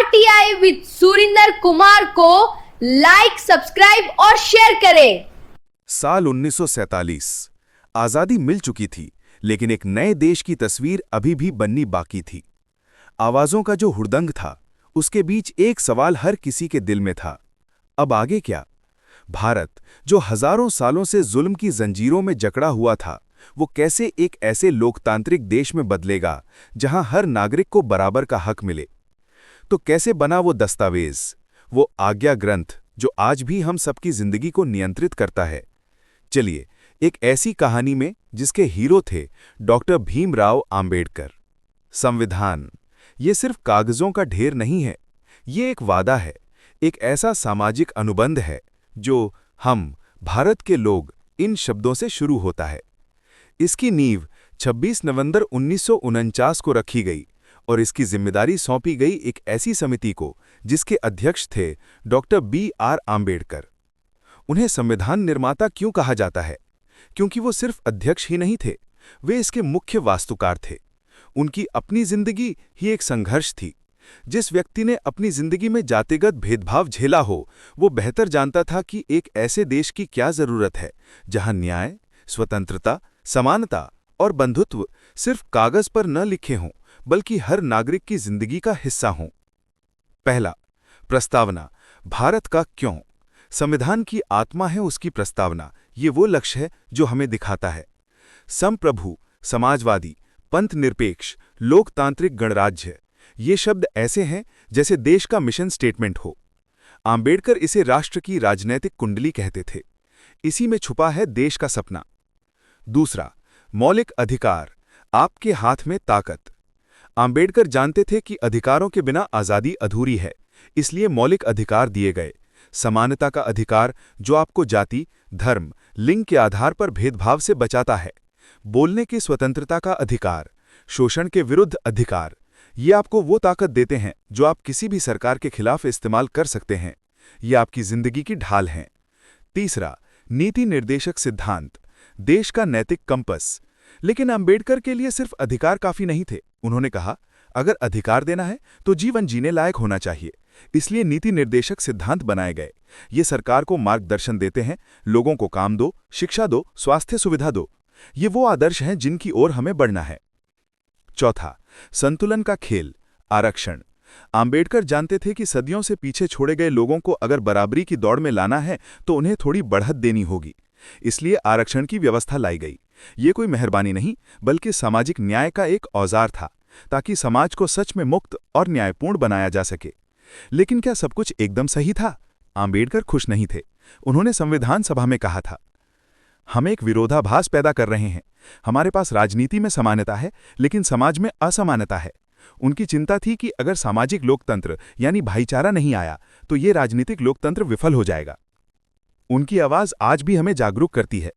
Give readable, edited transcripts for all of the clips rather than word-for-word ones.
RTI with Surinder Kumar को like, subscribe और share करें। साल 1947 आजादी मिल चुकी थी, लेकिन एक नए देश की तस्वीर अभी भी बननी बाकी थी। आवाजों का जो हुड़दंग था, उसके बीच एक सवाल हर किसी के दिल में था, अब आगे क्या? भारत, जो हजारों सालों से जुल्म की जंजीरों में जकड़ा हुआ था, वो कैसे एक ऐसे लोकतांत्रिक देश में बदलेगा जहां हर नागरिक को बराबर का हक मिले? तो कैसे बना वो दस्तावेज, वो आज्ञा ग्रंथ जो आज भी हम सबकी जिंदगी को नियंत्रित करता है? चलिए, एक ऐसी कहानी में जिसके हीरो थे डॉक्टर भीमराव आंबेडकर। संविधान ये सिर्फ कागजों का ढेर नहीं है, ये एक वादा है, एक ऐसा सामाजिक अनुबंध है जो हम, भारत के लोग, इन शब्दों से शुरू होता है। इसकी नींव 26 नवंबर 1949 को रखी गई और इसकी जिम्मेदारी सौंपी गई एक ऐसी समिति को जिसके अध्यक्ष थे डॉक्टर B.R. आंबेडकर। उन्हें संविधान निर्माता क्यों कहा जाता है? क्योंकि वो सिर्फ अध्यक्ष ही नहीं थे, वे इसके मुख्य वास्तुकार थे। उनकी अपनी जिंदगी ही एक संघर्ष थी। जिस व्यक्ति ने अपनी जिंदगी में जातिगत भेदभाव झेला हो, वो बेहतर जानता था कि एक ऐसे देश की क्या जरूरत है जहां न्याय, स्वतंत्रता, समानता और बंधुत्व सिर्फ कागज पर न लिखे हों, बल्कि हर नागरिक की जिंदगी का हिस्सा हों। पहला, प्रस्तावना, भारत का क्यों। संविधान की आत्मा है उसकी प्रस्तावना। ये वो लक्ष्य है जो हमें दिखाता है। संप्रभु, समाजवादी, पंथ निरपेक्ष, लोकतांत्रिक गणराज्य, ये शब्द ऐसे हैं जैसे देश का मिशन स्टेटमेंट हो। आंबेडकर इसे राष्ट्र की राजनैतिक कुंडली कहते थे। इसी में छुपा है देश का सपना। दूसरा, मौलिक अधिकार, आपके हाथ में ताकत। आंबेडकर जानते थे कि अधिकारों के बिना आजादी अधूरी है, इसलिए मौलिक अधिकार दिए गए। समानता का अधिकार जो आपको जाति, धर्म, लिंग के आधार पर भेदभाव से बचाता है। बोलने की स्वतंत्रता का अधिकार, शोषण के विरुद्ध अधिकार, ये आपको वो ताकत देते हैं जो आप किसी भी सरकार के खिलाफ इस्तेमाल कर सकते हैं। ये आपकी जिंदगी की ढाल हैं। तीसरा, नीति निर्देशक सिद्धांत, देश का नैतिक कंपस। लेकिन अंबेडकर के लिए सिर्फ अधिकार काफी नहीं थे। उन्होंने कहा, अगर अधिकार देना है तो जीवन जीने लायक होना चाहिए। इसलिए नीति निर्देशक सिद्धांत बनाए गए। ये सरकार को मार्गदर्शन देते हैं, लोगों को काम दो, शिक्षा दो, स्वास्थ्य सुविधा दो। ये वो आदर्श हैं जिनकी ओर हमें बढ़ना है। चौथा, संतुलन का खेल, आरक्षण। आंबेडकर जानते थे कि सदियों से पीछे छोड़े गए लोगों को अगर बराबरी की दौड़ में लाना है तो उन्हें थोड़ी बढ़त देनी होगी। इसलिए आरक्षण की व्यवस्था लाई गई। ये कोई मेहरबानी नहीं, बल्कि सामाजिक न्याय का एक औजार था, ताकि समाज को सच में मुक्त और न्यायपूर्ण बनाया जा सके। लेकिन क्या सब कुछ एकदम सही था? आंबेडकर खुश नहीं थे। उन्होंने संविधान सभा में कहा था, हम एक विरोधाभास पैदा कर रहे हैं। हमारे पास राजनीति में समानता है, लेकिन समाज में असमानता है। उनकी चिंता थी कि अगर सामाजिक लोकतंत्र यानी भाईचारा नहीं आया तो ये राजनीतिक लोकतंत्र विफल हो जाएगा। उनकी आवाज आज भी हमें जागरूक करती है।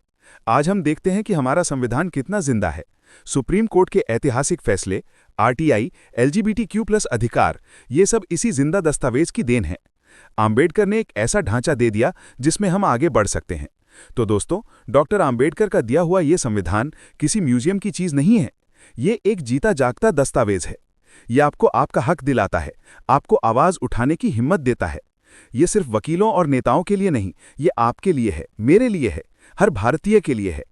आज हम देखते हैं कि हमारा संविधान कितना जिंदा है। सुप्रीम कोर्ट के ऐतिहासिक फैसले, आरटीआई, LGBTQ+ अधिकार, ये सब इसी जिंदा दस्तावेज की देन है। आंबेडकर ने एक ऐसा ढांचा दे दिया जिसमें हम आगे बढ़ सकते हैं। तो दोस्तों, डॉक्टर आंबेडकर का दिया हुआ ये संविधान किसी म्यूजियम की चीज नहीं है। ये एक जीता जागता दस्तावेज है। ये आपको आपका हक दिलाता है, आपको आवाज उठाने की हिम्मत देता है। ये सिर्फ वकीलों और नेताओं के लिए नहीं, ये आपके लिए है, मेरे लिए है, हर भारतीय के लिए है।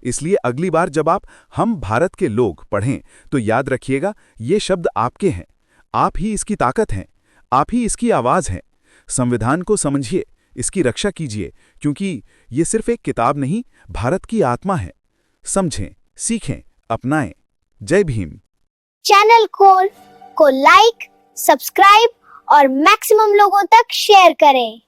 इसलिए अगली बार जब आप हम भारत के लोग पढ़ें तो याद रखिएगा, ये शब्द आपके हैं। आप ही इसकी ताकत हैं, आप ही इसकी आवाज हैं। संविधान को समझिए, इसकी रक्षा कीजिए, क्योंकि ये सिर्फ एक किताब नहीं, भारत की आत्मा है। समझें, सीखें, अपनाएं। जय भीम। चैनल को लाइक, सब्सक्राइब और मैक्सिमम लोगों तक शेयर करें।